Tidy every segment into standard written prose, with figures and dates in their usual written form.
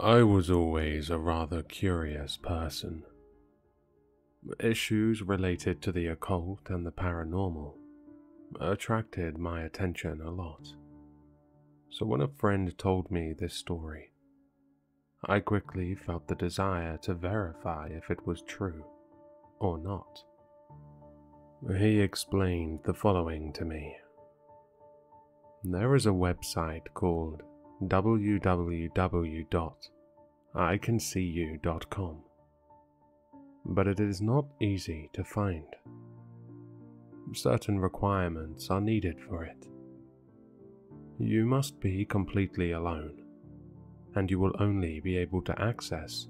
I was always a rather curious person. Issues related to the occult and the paranormal attracted my attention a lot. So when a friend told me this story, I quickly felt the desire to verify if it was true or not. He explained the following to me. There is a website called www.icanseeyou.com, but it is not easy to find. Certain requirements are needed for it. You must be completely alone, and you will only be able to access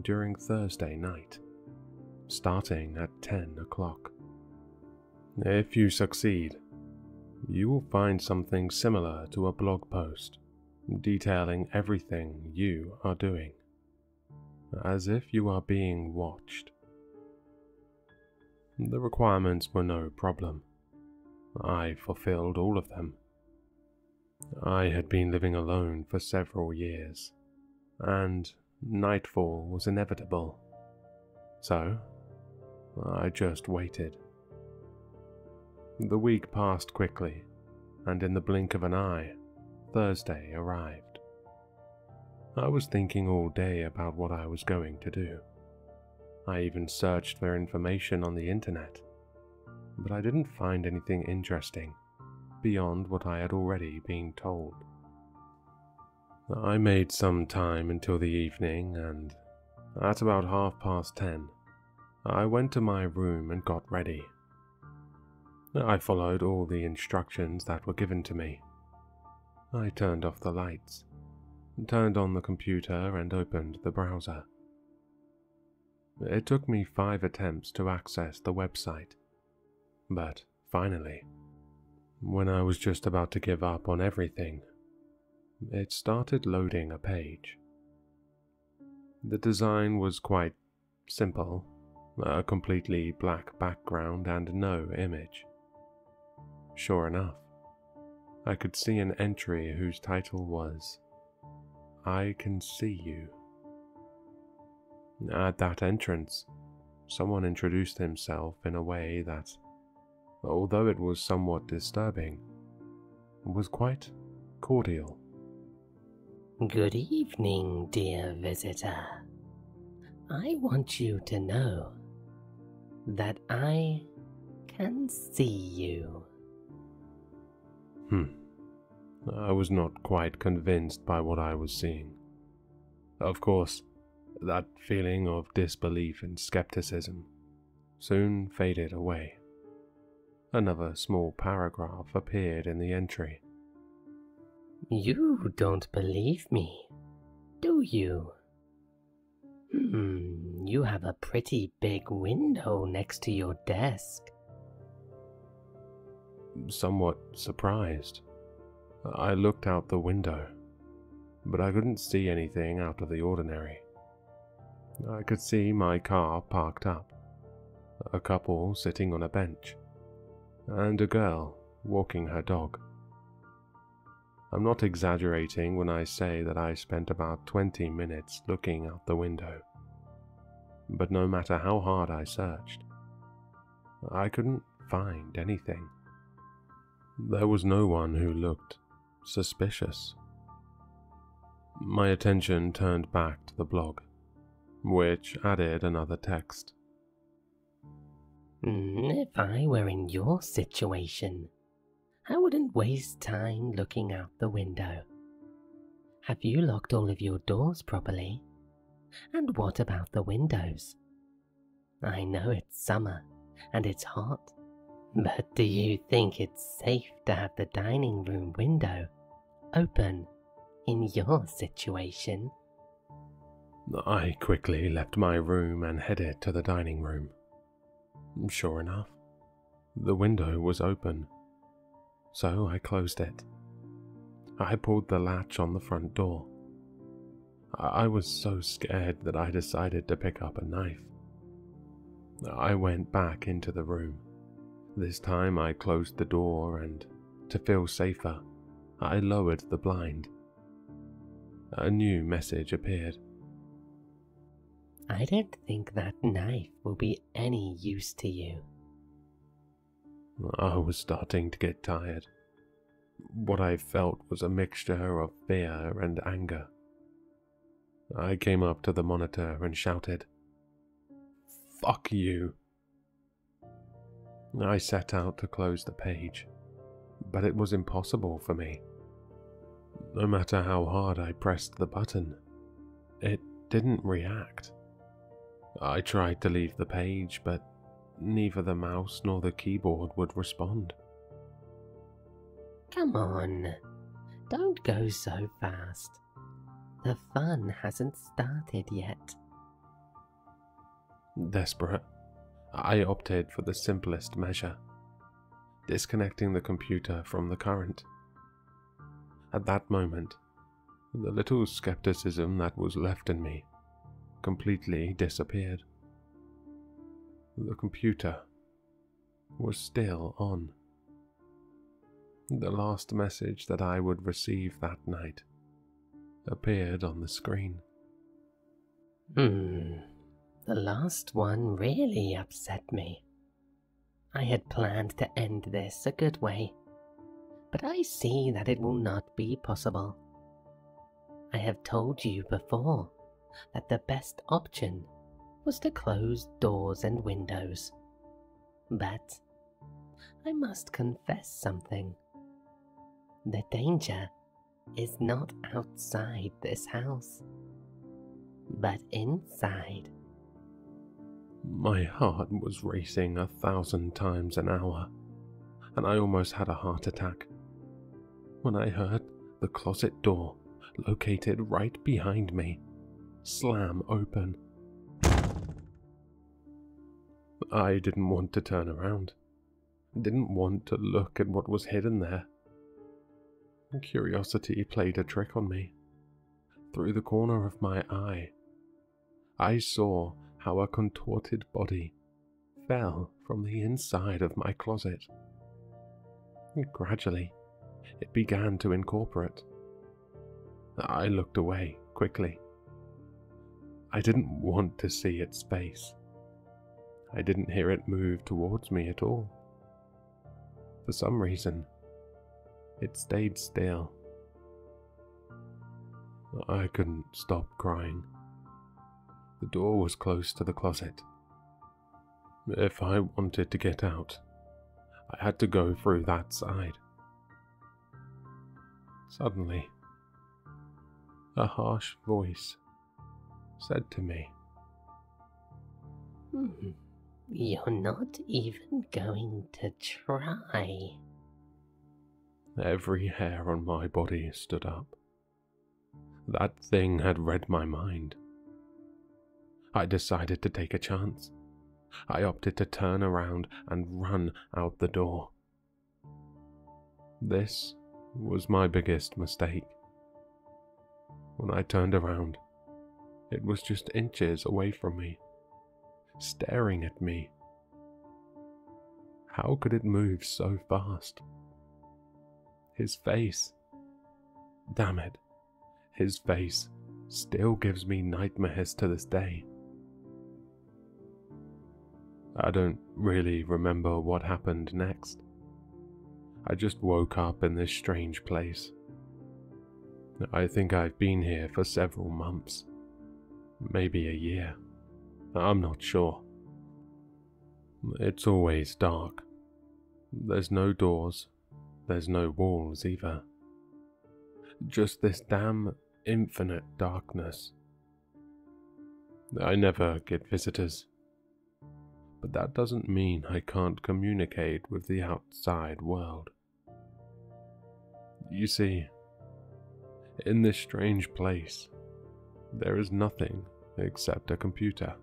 during Thursday night, starting at 10 o'clock. If you succeed, you will find something similar to a blog post detailing everything you are doing, as if you are being watched. The requirements were no problem. I fulfilled all of them. I had been living alone for several years, and nightfall was inevitable, so I just waited. The week passed quickly, and in the blink of an eye, Thursday arrived. I was thinking all day about what I was going to do. I even searched for information on the internet, but I didn't find anything interesting beyond what I had already been told. I made some time until the evening, and at about 10:30, I went to my room and got ready. I followed all the instructions that were given to me. I turned off the lights, turned on the computer and opened the browser. It took me 5 attempts to access the website, but finally, when I was just about to give up on everything, it started loading a page. The design was quite simple, a completely black background and no image. Sure enough, I could see an entry whose title was, "I Can See You." At that entrance, someone introduced himself in a way that, although it was somewhat disturbing, was quite cordial. Good evening, dear visitor. I want you to know that I can see you. I was not quite convinced by what I was seeing. Of course, that feeling of disbelief and skepticism soon faded away. Another small paragraph appeared in the entry. You don't believe me, do you? You have a pretty big window next to your desk. Somewhat surprised, I looked out the window, but I couldn't see anything out of the ordinary. I could see my car parked up, a couple sitting on a bench, and a girl walking her dog. I'm not exaggerating when I say that I spent about 20 minutes looking out the window, but no matter how hard I searched, I couldn't find anything. There was no one who looked suspicious. My attention turned back to the blog, which added another text. If I were in your situation, I wouldn't waste time looking out the window. Have you locked all of your doors properly? And what about the windows? I know it's summer and it's hot, but do you think it's safe to have the dining room window open in your situation? I quickly left my room and headed to the dining room. Sure enough, the window was open, so I closed it. I pulled the latch on the front door. I was so scared that I decided to pick up a knife. I went back into the room. This time I closed the door and, to feel safer, I lowered the blind. a new message appeared. I don't think that knife will be any use to you. I was starting to get tired. What I felt was a mixture of fear and anger. I came up to the monitor and shouted, "Fuck you!" I set out to close the page, but it was impossible for me. No matter how hard I pressed the button, it didn't react. I tried to leave the page, but neither the mouse nor the keyboard would respond. Come on, don't go so fast. The fun hasn't started yet. Desperate, I opted for the simplest measure, disconnecting the computer from the current. At that moment, the little skepticism that was left in me completely disappeared. The computer was still on. The last message that I would receive that night appeared on the screen. The last one really upset me. I had planned to end this a good way, but I see that it will not be possible. I have told you before that the best option was to close doors and windows. But I must confess something. The danger is not outside this house, but inside. My heart was racing 1,000 times an hour, and I almost had a heart attack when I heard the closet door, located right behind me, slam open. I didn't want to turn around, didn't want to look at what was hidden there. Curiosity played a trick on me. Through the corner of my eye, I saw how a contorted body fell from the inside of my closet. Gradually, it began to incorporate. I looked away quickly. I didn't want to see its face. I didn't hear it move towards me at all. For some reason, it stayed still. I couldn't stop crying. The door was close to the closet. If I wanted to get out, I had to go through that side. Suddenly, a harsh voice said to me, You're not even going to try. Every hair on my body stood up. That thing had read my mind. I decided to take a chance. I opted to turn around and run out the door. This was my biggest mistake. When I turned around, it was just inches away from me, staring at me. How could it move so fast? His face, damn it, his face still gives me nightmares to this day. I don't really remember what happened next. I just woke up in this strange place. I think I've been here for several months, maybe a year. I'm not sure. It's always dark. There's no doors, there's no walls either. Just this damn infinite darkness. I never get visitors, but that doesn't mean I can't communicate with the outside world. You see, in this strange place, there is nothing except a computer.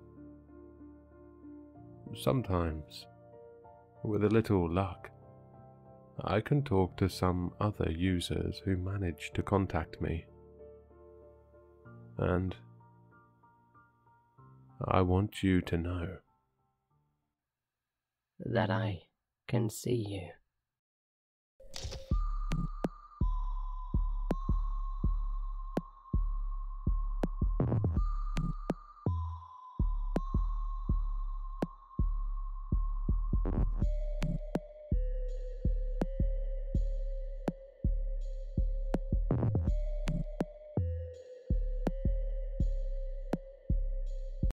Sometimes, with a little luck, I can talk to some other users who manage to contact me. And I want you to know that I can see you.